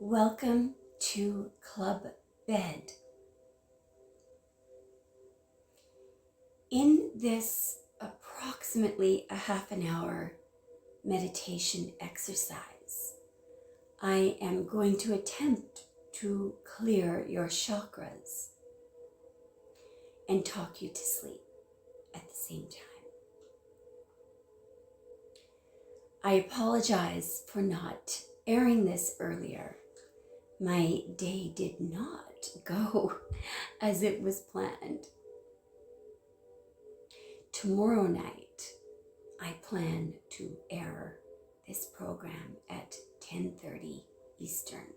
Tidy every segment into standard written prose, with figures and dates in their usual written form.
Welcome to Club Bed. In this approximately a half an hour meditation exercise, I am going to attempt to clear your chakras and talk you to sleep at the same time. I apologize for not airing this earlier. My day did not go as it was planned. Tomorrow night, I plan to air this program at 10:30 Eastern.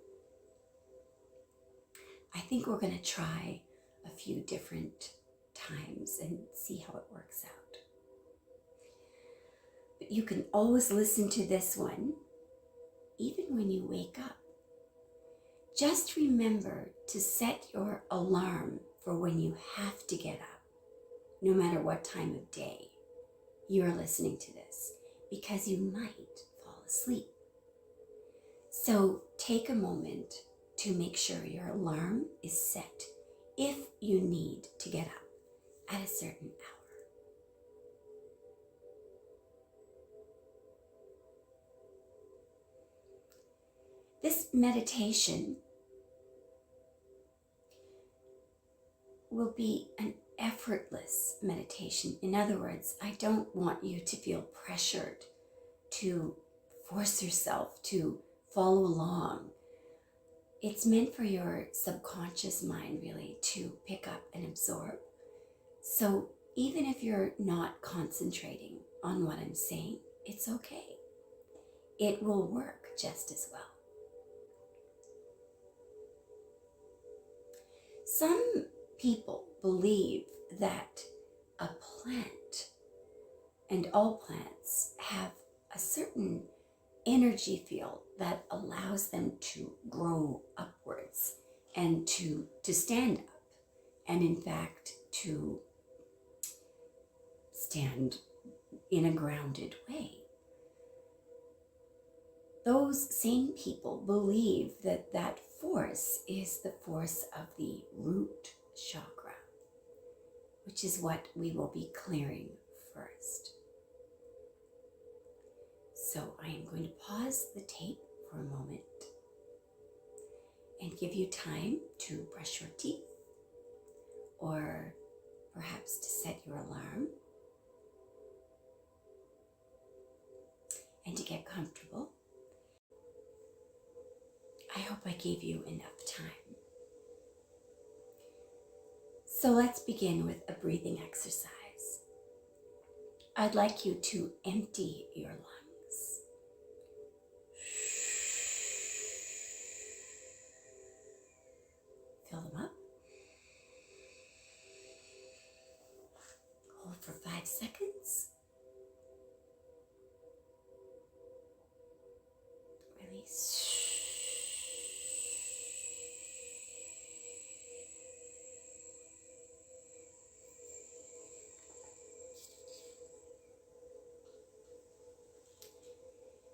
I think we're going to try a few different times and see how it works out. But you can always listen to this one, even when you wake up. Just remember to set your alarm for when you have to get up, no matter what time of day you're listening to this, because you might fall asleep. So take a moment to make sure your alarm is set if you need to get up at a certain hour. This meditation will be an effortless meditation. In other words, I don't want you to feel pressured to force yourself to follow along. It's meant for your subconscious mind really to pick up and absorb. So even if you're not concentrating on what I'm saying, it's okay. It will work just as well. Some people believe that a plant and all plants have a certain energy field that allows them to grow upwards and to stand up, and in fact to stand in a grounded way. Those same people believe that that force is the force of the root chakra, which is what we will be clearing first. So I am going to pause the tape for a moment and give you time to brush your teeth, or perhaps to set your alarm and to get comfortable. I hope I gave you enough time. So let's begin with a breathing exercise. I'd like you to empty your lungs. Fill them up. Hold for 5 seconds. Release.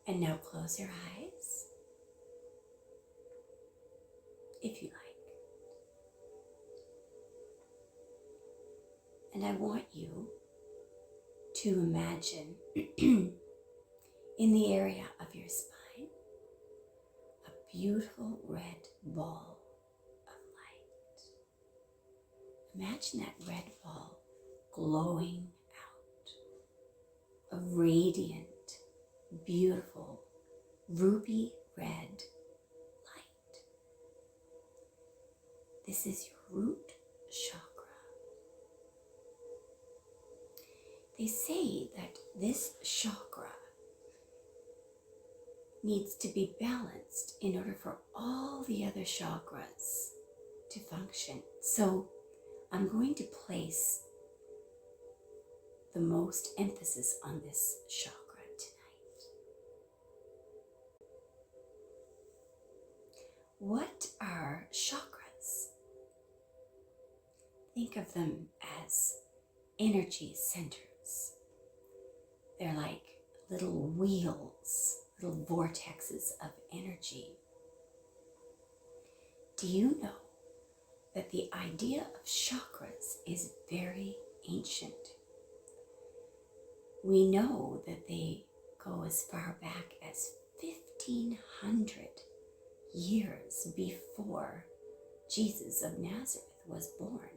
And now close your eyes, if you like. And I want you to imagine in the area of your spine a beautiful red ball of light. Imagine that red ball glowing out, a radiant, beautiful ruby red light. This is your root chakra. They say that this chakra needs to be balanced in order for all the other chakras to function. So I'm going to place the most emphasis on this chakra tonight. What are chakras? Think of them as energy centers. They're like little wheels, little vortexes of energy. Do you know that the idea of chakras is very ancient? We know that they go as far back as 1500 years before Jesus of Nazareth was born.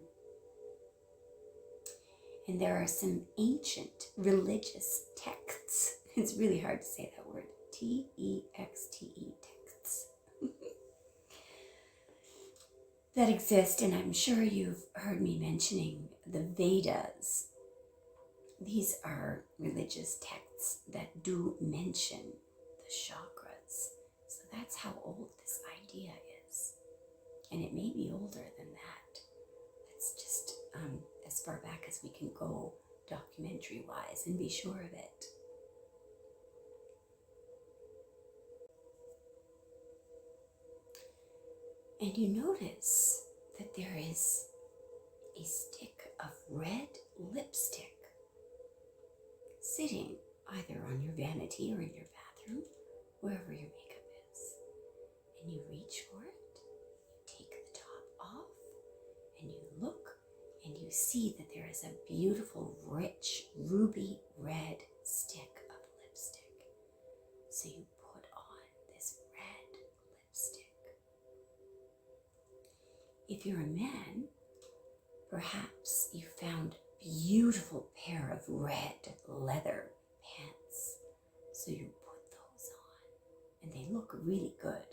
And there are some ancient religious texts. It's really hard to say that word. Texte, texts. That exist, and I'm sure you've heard me mentioning the Vedas. These are religious texts that do mention the chakras. So that's how old this idea is. And it may be older than that. It's just as far back as we can go documentary-wise and be sure of it. And you notice that there is a stick of red lipstick sitting either on your vanity or in your bathroom, wherever your makeup is. And you reach for it, you take the top off, and you look, and you see that there is a beautiful, rich, ruby red stick of lipstick. So you put on this red lipstick. If you're a man, perhaps you found a beautiful pair of red leather pants. So you put those on, and they look really good.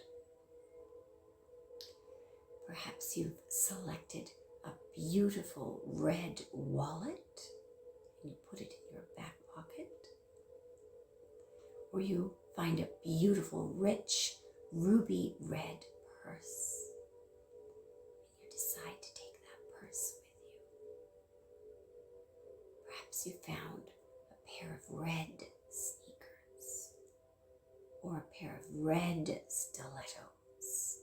Perhaps you've selected a beautiful red wallet, and you put it in your back pocket. Or you find a beautiful, rich, ruby red purse. Decide to take that purse with you. Perhaps you found a pair of red sneakers or a pair of red stilettos.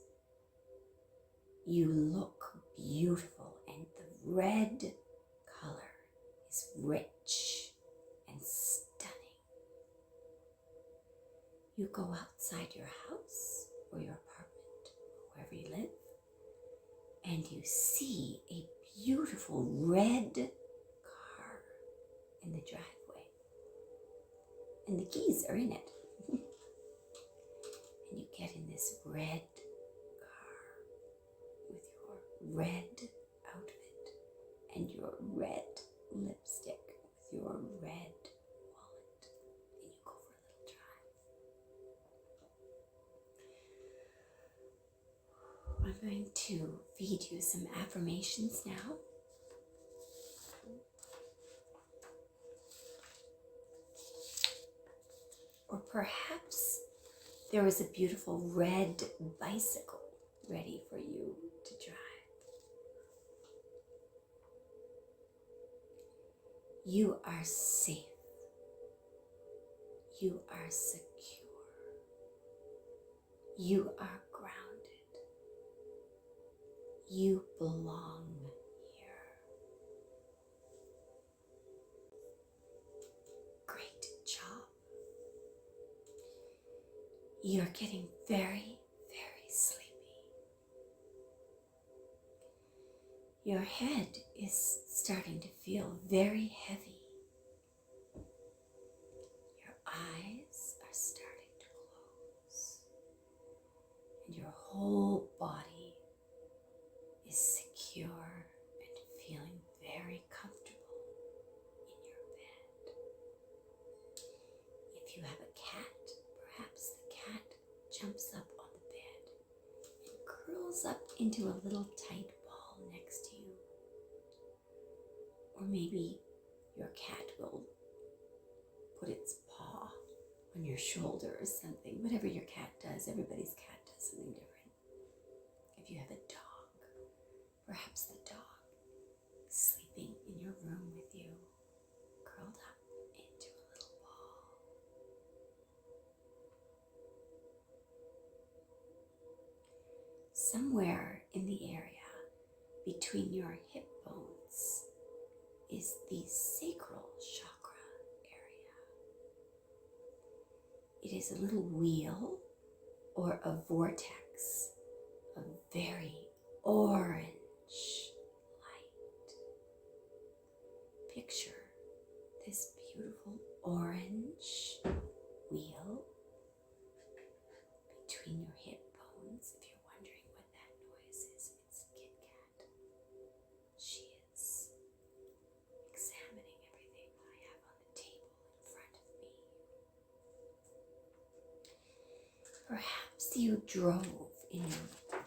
You look beautiful, and the red color is rich and stunning. You go outside your house or your apartment, or wherever you live, and you see a beautiful red car in the driveway. And the keys are in it. And you get in this red car with your red outfit and your red lipstick with your red wallet. And you go for a little drive. I'm going to feed you some affirmations now. Or perhaps there is a beautiful red bicycle ready for you to drive. You are safe. You are secure. You are grounded. You belong here. Great job. You're getting very, very sleepy. Your head is starting to feel very heavy. Your eyes are starting to close. And your whole body is secure and feeling very comfortable in your bed. If you have a cat, perhaps the cat jumps up on the bed and curls up into a little tight ball next to you. Or maybe your cat will put its paw on your shoulder or something. Whatever your cat does, everybody's cat does something different. If you have a dog, perhaps the dog is sleeping in your room with you, curled up into a little ball. Somewhere in the area between your hip bones is the sacral chakra area. It is a little wheel or a vortex of very orange light. Picture this beautiful orange wheel between your hip bones. If you're wondering what that noise is, it's Kit Kat. She is examining everything I have on the table in front of me. Perhaps you drove in your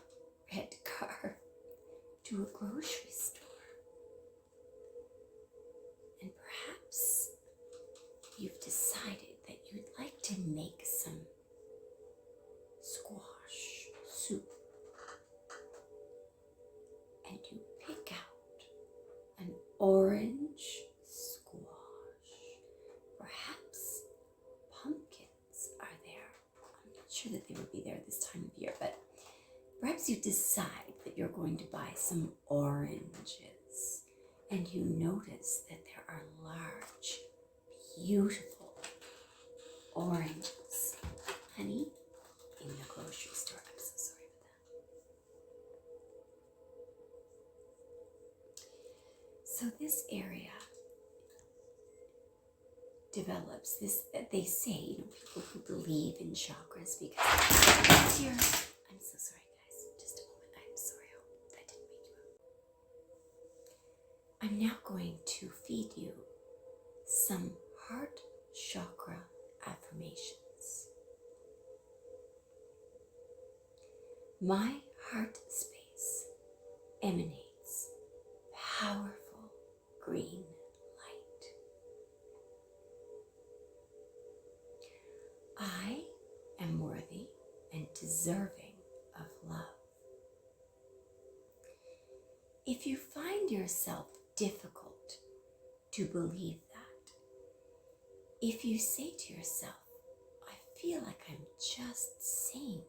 red car to a grocery store. And perhaps you've decided that you'd like to make some squash soup. And you pick out an orange squash. Perhaps pumpkins are there. I'm not sure that they would be there this time of year, but perhaps you decide that you're going to buy some oranges, and you notice that there are large, beautiful oranges, honey, in the grocery store. I'm so sorry about that. So this area develops this, they say, people who believe in chakras, because here, I'm so sorry guys, just a moment, I'm sorry, I hope that didn't wake you up. I'm now going to feed you some heart chakra affirmations. My heart space emanates powerful green light. I am worthy and deserving of love. If you find yourself difficult to believe that, if you say to yourself, I feel like I'm just saying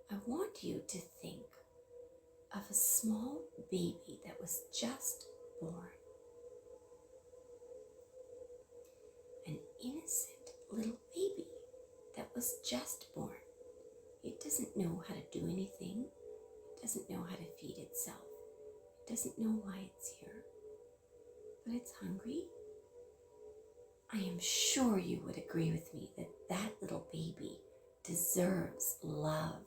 that, I want you to think of a small baby that was just born. An innocent little baby that was just born. It doesn't know how to do anything. It doesn't know how to feed itself. It doesn't know why it's here. But it's hungry. I am sure you would agree with me that that little baby deserves love.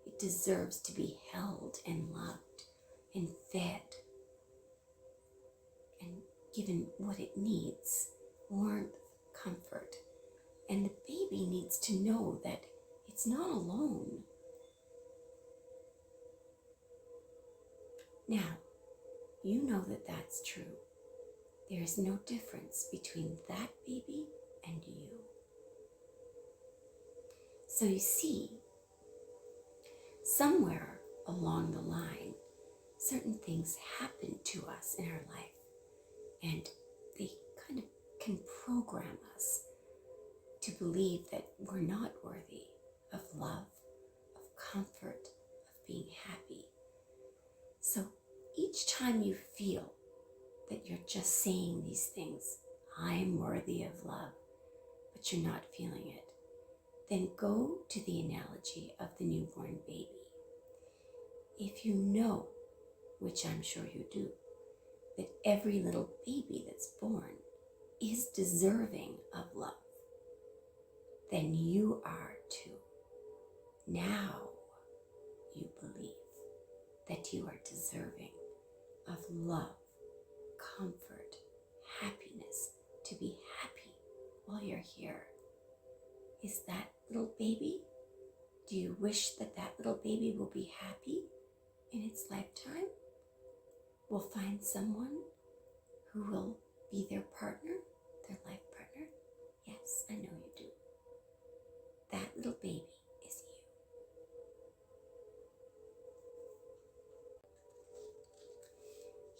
It deserves to be held and loved and fed and given what it needs, warmth, comfort. And the baby needs to know that it's not alone. Now, you know that that's true. There is no difference between that baby and you. So you see, somewhere along the line, certain things happen to us in our life, and they kind of can program us to believe that we're not worthy of love, of comfort, of being happy. So each time you feel that you're just saying these things, I'm worthy of love, but you're not feeling it, then go to the analogy of the newborn baby. If you know, which I'm sure you do, that every little baby that's born is deserving of love, then you are too. Now you believe that you are deserving of love, comfort, happiness, to be happy while you're here. Is that little baby? Do you wish that that little baby will be happy in its lifetime? Will find someone who will be their partner, their life partner? Yes, I know you do. That little baby is you.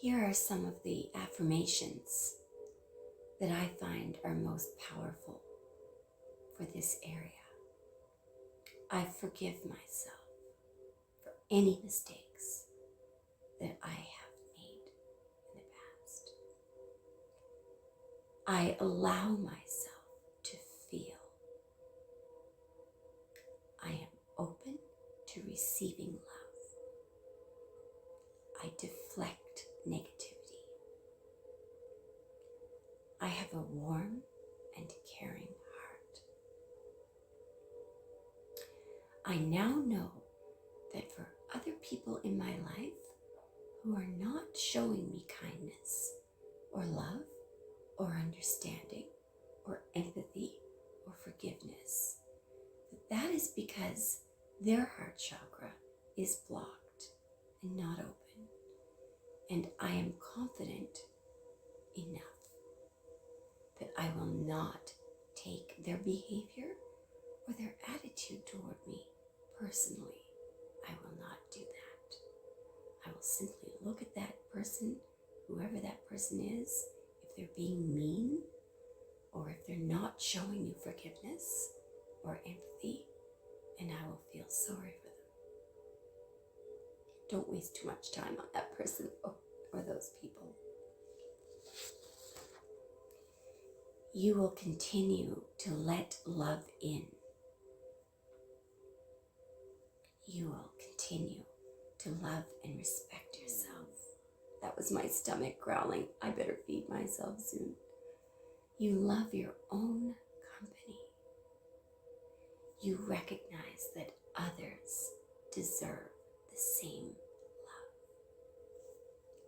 Here are some of the affirmations that I find are most powerful for this area. I forgive myself for any mistakes that I have made in the past. I allow myself to feel. I am open to receiving love. I deflect negativity. I have a warm and caring heart. I now know that for other people in my life who are not showing me kindness or love or understanding or empathy or forgiveness, that is because their heart chakra is blocked and not open. And I am confident enough that I will not take their behavior or their attitude toward me personally. I will not do that. I will simply look at that person, whoever that person is, if they're being mean, or if they're not showing you forgiveness or empathy, and I will feel sorry for them. Don't waste too much time on that person or those people. You will continue to let love in. You will continue to love and respect yourself. That was my stomach growling. I better feed myself soon. You love your own company. You recognize that others deserve the same love.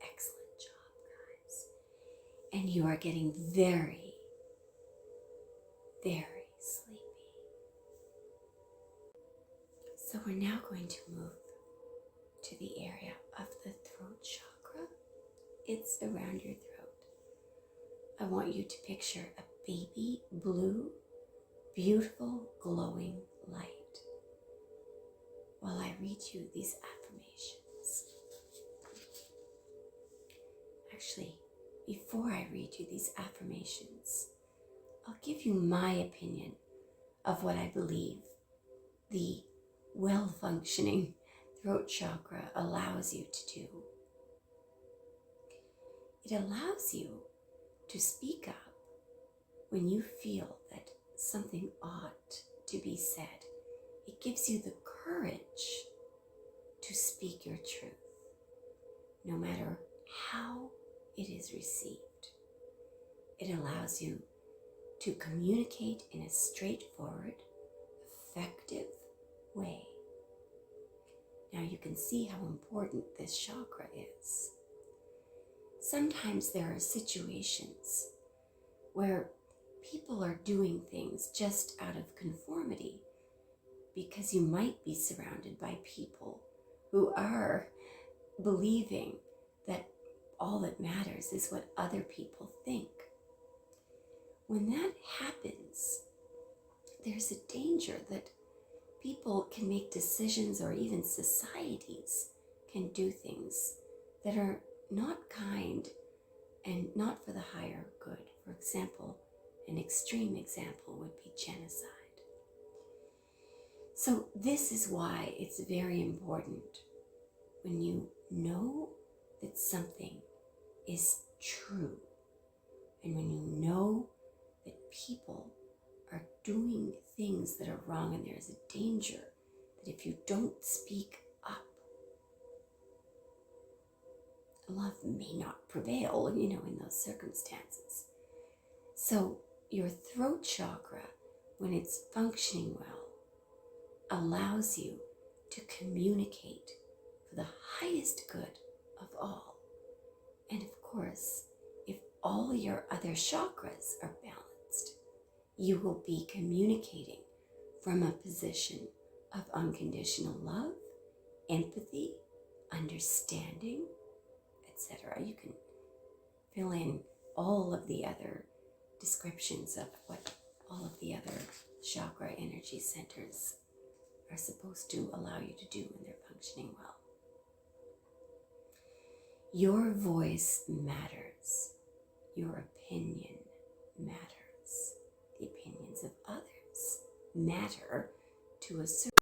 Excellent job, guys. And you are getting very, very sleepy. So we're now going to move to the area of the throat chakra. It's around your throat. I want you to picture a baby blue, beautiful, glowing light while I read you these affirmations. Actually, before I read you these affirmations, I'll give you my opinion of what I believe the well-functioning throat chakra allows you to do. It allows you to speak up when you feel that something ought to be said. It gives you the courage to speak your truth, no matter how it is received. It allows you to communicate in a straightforward, effective way. Now you can see how important this chakra is. Sometimes there are situations where people are doing things just out of conformity because you might be surrounded by people who are believing that all that matters is what other people think. When that happens, there's a danger that people can make decisions, or even societies can do things that are not kind and not for the higher good. For example, an extreme example would be genocide. So this is why it's very important when you know that something is true, and when you know that people are doing things that are wrong, and there's a danger that if you don't speak up, love may not prevail, in those circumstances. So your throat chakra, when it's functioning well, allows you to communicate for the highest good of all. And of course, if all your other chakras are balanced, you will be communicating from a position of unconditional love, empathy, understanding, etc. You can fill in all of the other descriptions of what all of the other chakra energy centers are supposed to allow you to do when they're functioning well. Your voice matters. Your opinion matters. The opinions of others matter to a certain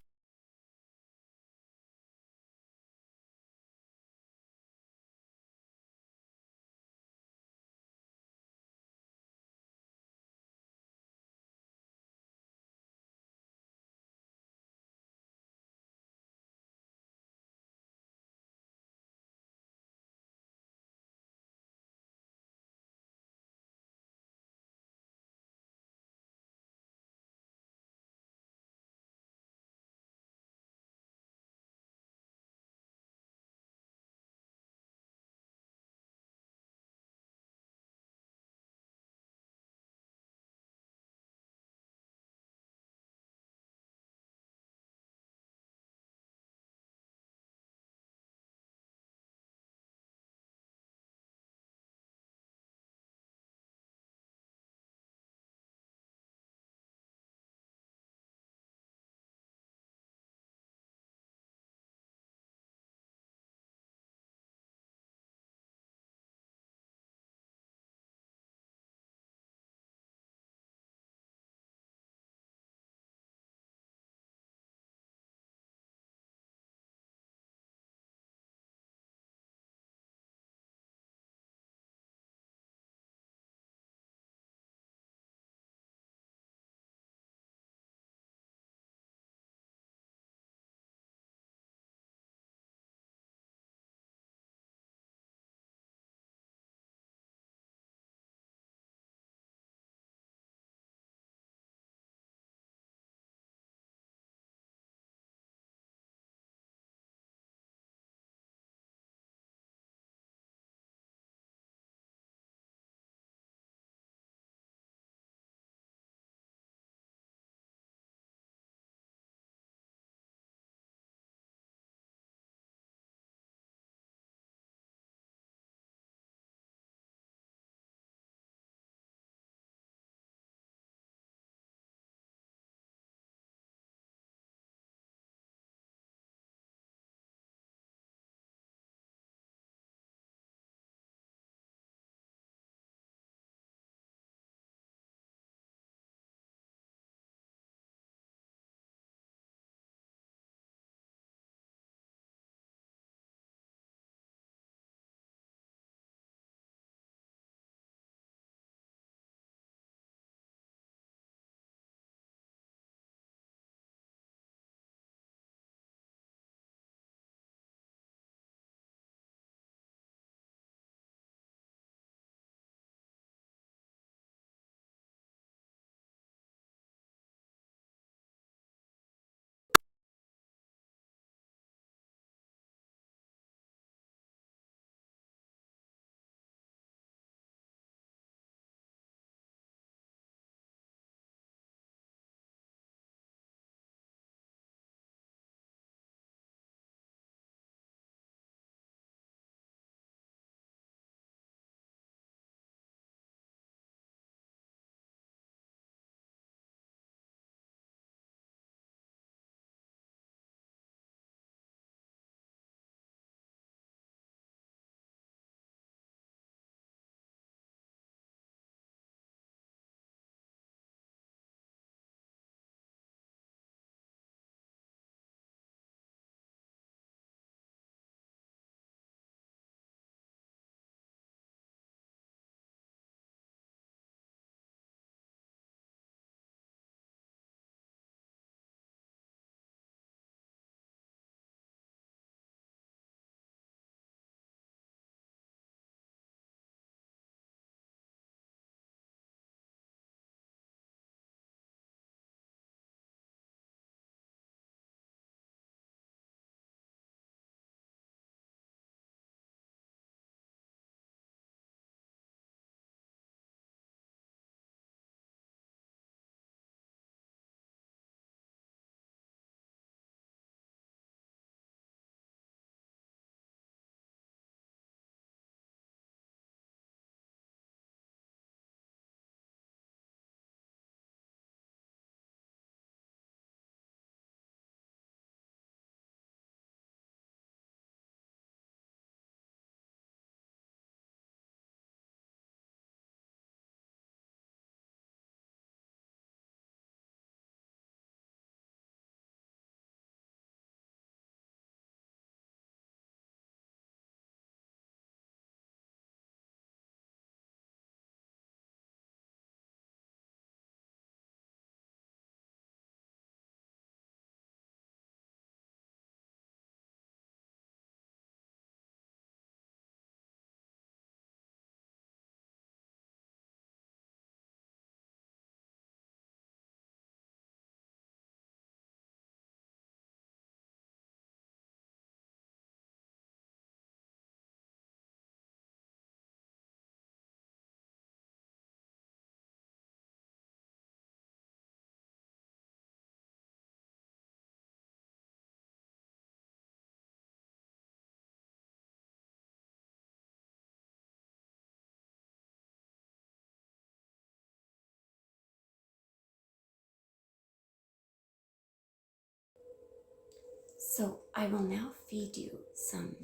So I will now feed you some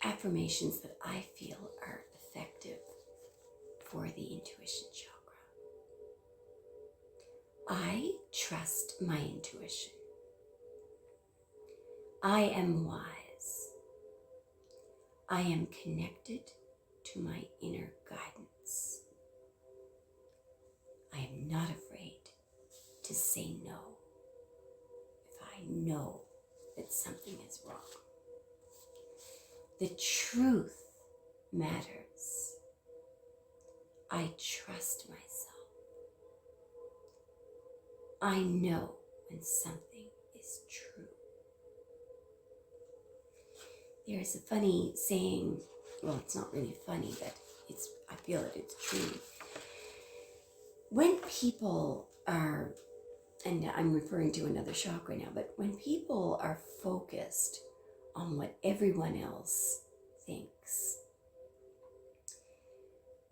affirmations that I feel are effective for the intuition chakra. I trust my intuition. I am wise. I am connected to my inner guidance. I am not afraid to say no if I know that something is wrong. The truth matters. I trust myself. I know when something is true. There's a funny saying, well, it's not really funny, but I feel that it's true. When people are, and I'm referring to another chakra now, but when people are focused on what everyone else thinks,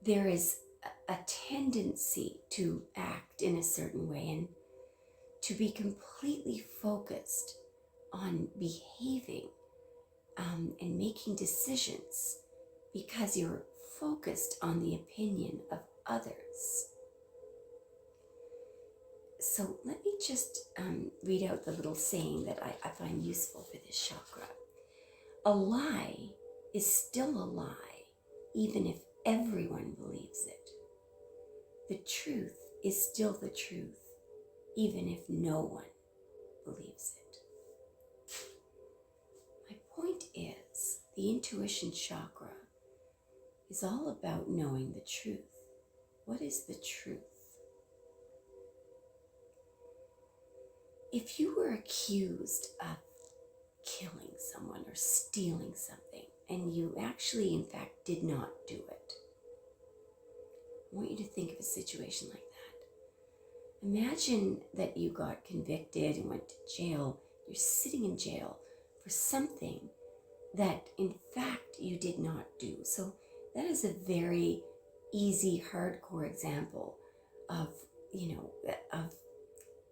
there is a tendency to act in a certain way and to be completely focused on behaving and making decisions because you're focused on the opinion of others. So let me just read out the little saying that I find useful for this chakra. A lie is still a lie, even if everyone believes it. The truth is still the truth, even if no one believes it. My point is, the intuition chakra is all about knowing the truth. What is the truth? If you were accused of killing someone or stealing something, and you actually, in fact, did not do it, I want you to think of a situation like that. Imagine that you got convicted and went to jail. You're sitting in jail for something that, in fact, you did not do. So that is a very easy, hardcore example of, of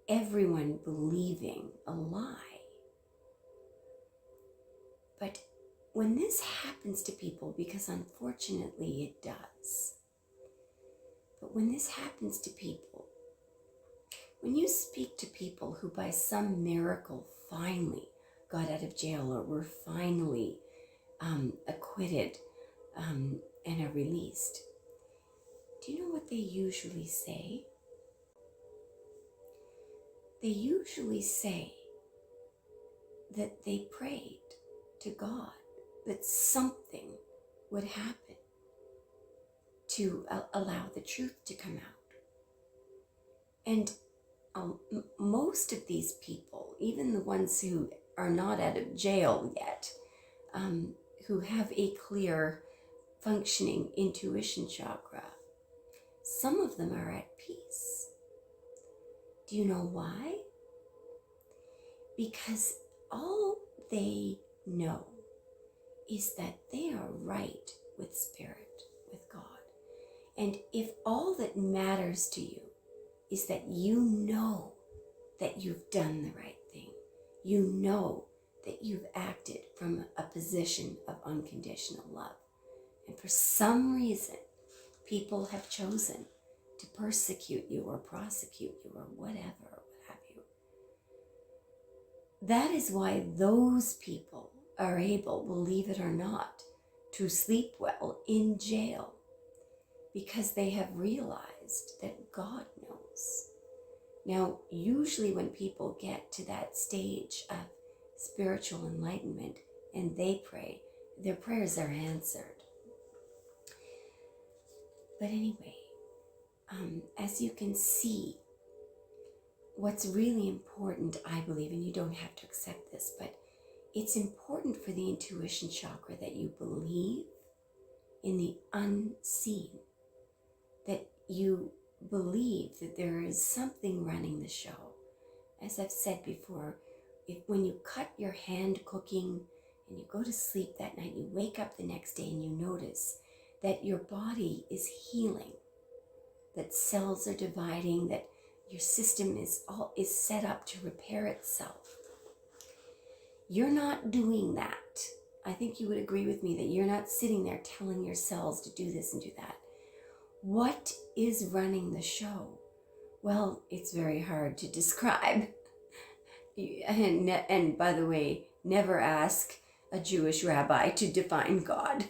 everyone believing a lie. But when this happens to people, because unfortunately it does, but when this happens to people, when you speak to people who by some miracle finally got out of jail or were finally acquitted and are released, do you know what they usually say? They usually say that they prayed to God that something would happen to allow the truth to come out. And most of these people, even the ones who are not out of jail yet, who have a clear functioning intuition chakra, some of them are at peace. Do you know why? Because all they know is that they are right with Spirit, with God. And if all that matters to you is that you know that you've done the right thing, you know that you've acted from a position of unconditional love, and for some reason people have chosen to persecute you or prosecute you or whatever, or what have you, that is why those people are able, believe it or not, to sleep well in jail, because they have realized that God knows. Now, usually when people get to that stage of spiritual enlightenment and they pray, their prayers are answered. But anyway, as you can see, what's really important, I believe, and you don't have to accept this, but it's important for the intuition chakra that you believe in the unseen, that you believe that there is something running the show. As I've said before, when you cut your hand cooking and you go to sleep that night, you wake up the next day and you notice that your body is healing, that cells are dividing, that your system is set up to repair itself. You're not doing that. I think you would agree with me that you're not sitting there telling your cells to do this and do that. What is running the show? Well, it's very hard to describe. And by the way, never ask a Jewish rabbi to define God.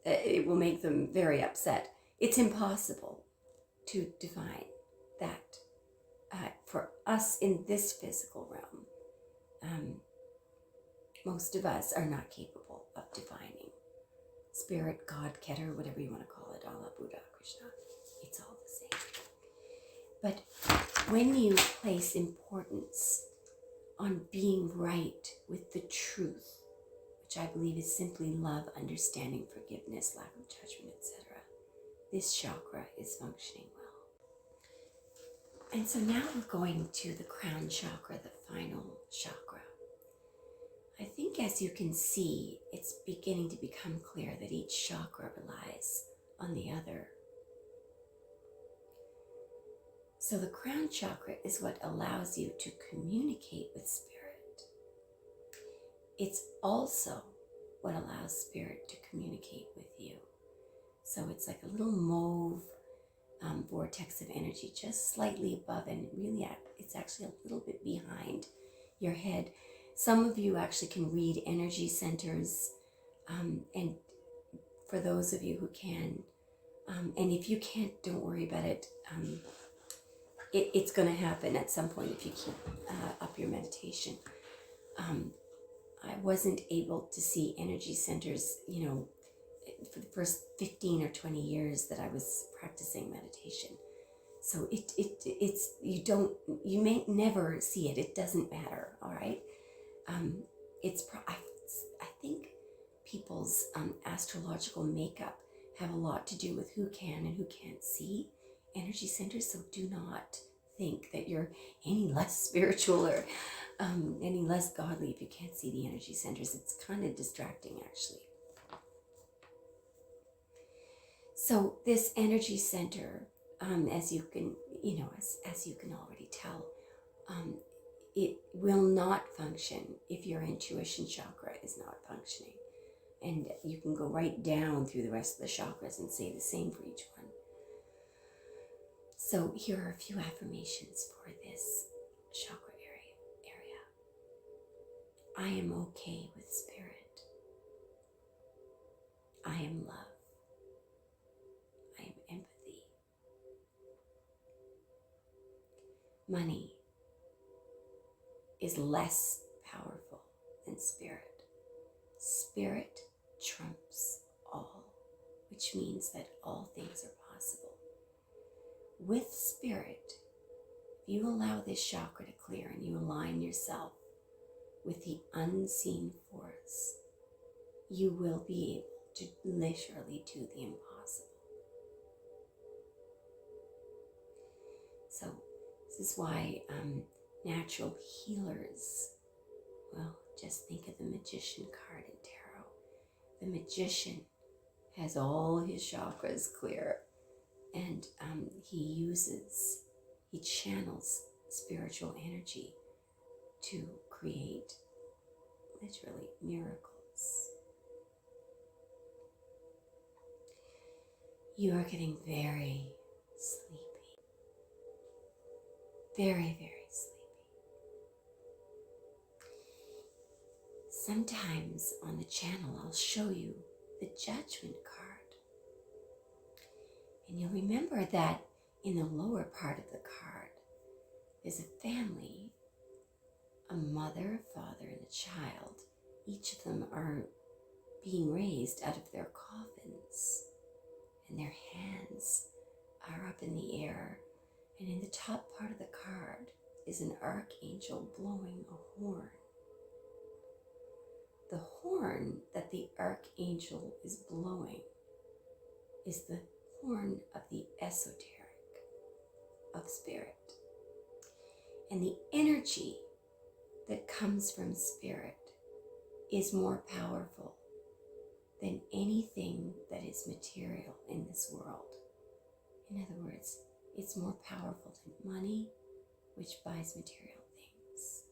It will make them very upset. It's impossible to define that for us in this physical realm. Most of us are not capable of defining spirit, God, Keter, whatever you want to call it, Allah, Buddha, Krishna. It's all the same. But when you place importance on being right with the truth, which I believe is simply love, understanding, forgiveness, lack of judgment, etc., this chakra is functioning well. And so now we're going to the crown chakra, the final chakra. I think as you can see, it's beginning to become clear that each chakra relies on the other. So the crown chakra is what allows you to communicate with spirit. It's also what allows spirit to communicate with you. So it's like a little mauve vortex of energy just slightly above, and really it's actually a little bit behind your head. Some of you actually can read energy centers, and for those of you who can, and if you can't, don't worry about it. It's going to happen at some point if you keep up your meditation. I wasn't able to see energy centers, for the first 15 or 20 years that I was practicing meditation. So it's you may never see it. It doesn't matter. All right. I think people's astrological makeup have a lot to do with who can and who can't see energy centers. So do not think that you're any less spiritual or any less godly if you can't see the energy centers. It's kind of distracting, actually. So this energy center, as you can, as you can already tell, it will not function if your intuition chakra is not functioning. And you can go right down through the rest of the chakras and say the same for each one. So here are a few affirmations for this chakra area. I am okay with spirit. I am love. I am empathy. Money is less powerful than spirit. Spirit trumps all, which means that all things are possible. With spirit, if you allow this chakra to clear and you align yourself with the unseen force, you will be able to literally do the impossible. So this is why natural healers, well, just think of the magician card in tarot. The magician has all his chakras clear, and he channels spiritual energy to create literally miracles. You are getting very sleepy. Very, very sleepy. Sometimes on the channel, I'll show you the judgment card. And you'll remember that in the lower part of the card, there's a family, a mother, a father, and a child. Each of them are being raised out of their coffins, and their hands are up in the air. And in the top part of the card is an archangel blowing a horn. The horn that the archangel is blowing is the horn of the esoteric, of spirit. And the energy that comes from spirit is more powerful than anything that is material in this world. In other words, it's more powerful than money, which buys material things.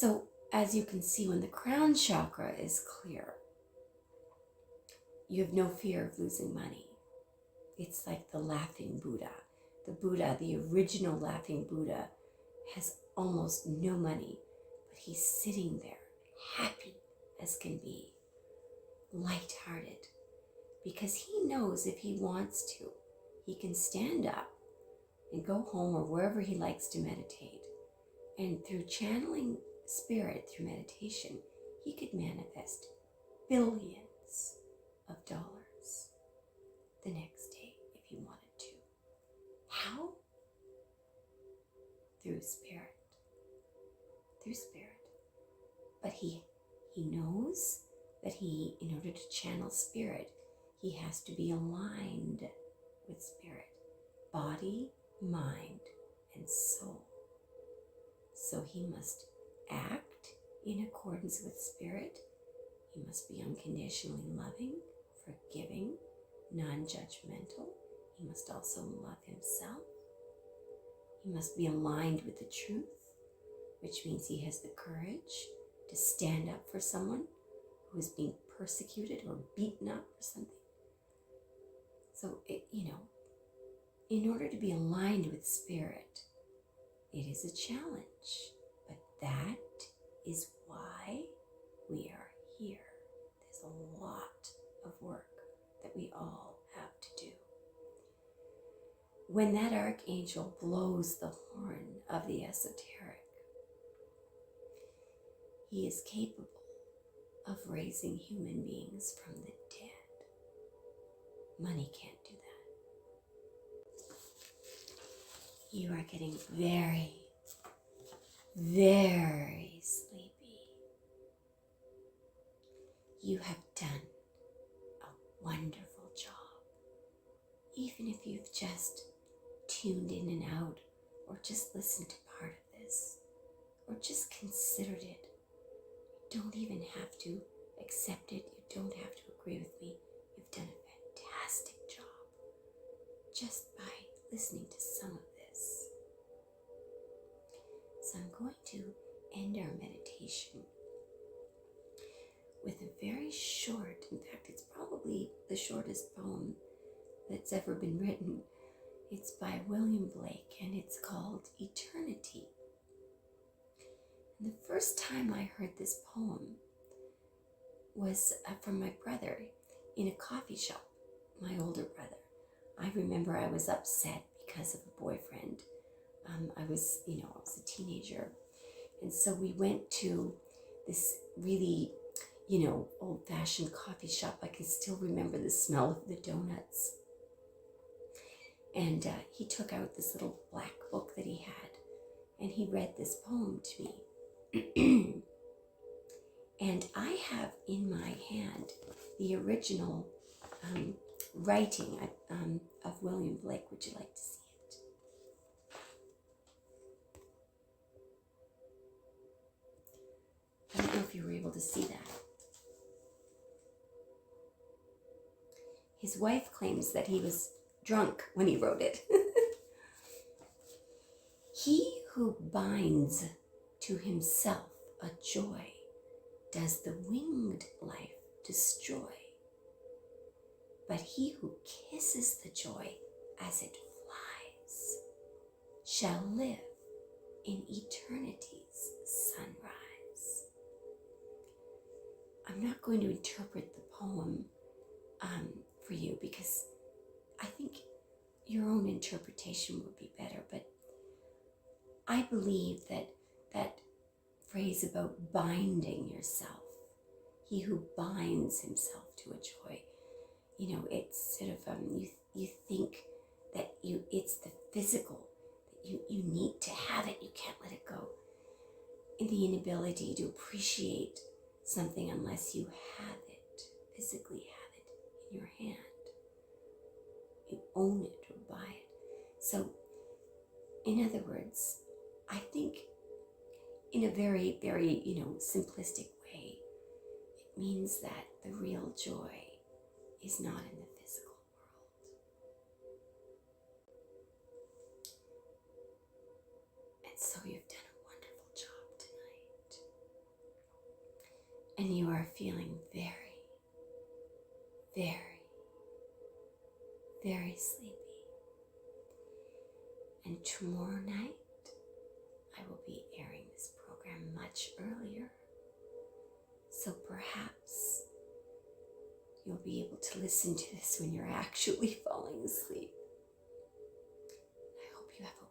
So as you can see, when the crown chakra is clear, you have no fear of losing money. It's like the laughing Buddha. The Buddha, the original laughing Buddha, has almost no money, but he's sitting there happy as can be, lighthearted, because he knows if he wants to, he can stand up and go home or wherever he likes to meditate. And through channeling spirit through meditation, he could manifest billions of dollars the next day if he wanted to. How? Through spirit. Through spirit. But he knows that in order to channel spirit, he has to be aligned with spirit. Body, mind, and soul. So he must act in accordance with spirit. He must be unconditionally loving, forgiving, non-judgmental. He must also love himself. He must be aligned with the truth, which means he has the courage to stand up for someone who is being persecuted or beaten up or something. So, in order to be aligned with spirit, it is a challenge, but that is why we are here. There's a lot of work that we all have to do. When that archangel blows the horn of the esoteric, he is capable of raising human beings from the dead. Money can't do that. You are getting very, very sleepy. You have done a wonderful job. Even if you've just tuned in and out, or just listened to part of this, or just considered it. You don't even have to accept it. You don't have to agree with me. You've done a fantastic job just by listening to some of this. So I'm going to end our meditation with a very short, in fact, it's probably the shortest poem that's ever been written. It's by William Blake, and it's called Eternity. And the first time I heard this poem was from my brother in a coffee shop, my older brother. I remember I was upset because of a boyfriend. I was a teenager. And so we went to this really, old-fashioned coffee shop. I can still remember the smell of the donuts. And he took out this little black book that he had, and he read this poem to me. And I have in my hand the original writing of William Blake. Would you like to see it? I don't know if you were able to see that. His wife claims that he was drunk when he wrote it. He who binds to himself a joy does the winged life destroy. But he who kisses the joy as it flies shall live in eternity's sunrise. I'm not going to interpret the poem for you because I think your own interpretation would be better, but I believe that phrase about binding yourself, he who binds himself to a joy, it's sort of, you think that it's the physical, that you need to have it, you can't let it go. And the inability to appreciate something unless you have it, physically have it in your hand. You own it or buy it. So, in other words, I think in a very, very, simplistic way, it means that the real joy is not in the physical world. And so you've done a wonderful job tonight. and you are feeling very, very, very sleepy. And tomorrow night, I will be airing this program much earlier, so perhaps you'll be able to listen to this when you're actually falling asleep. I hope you have a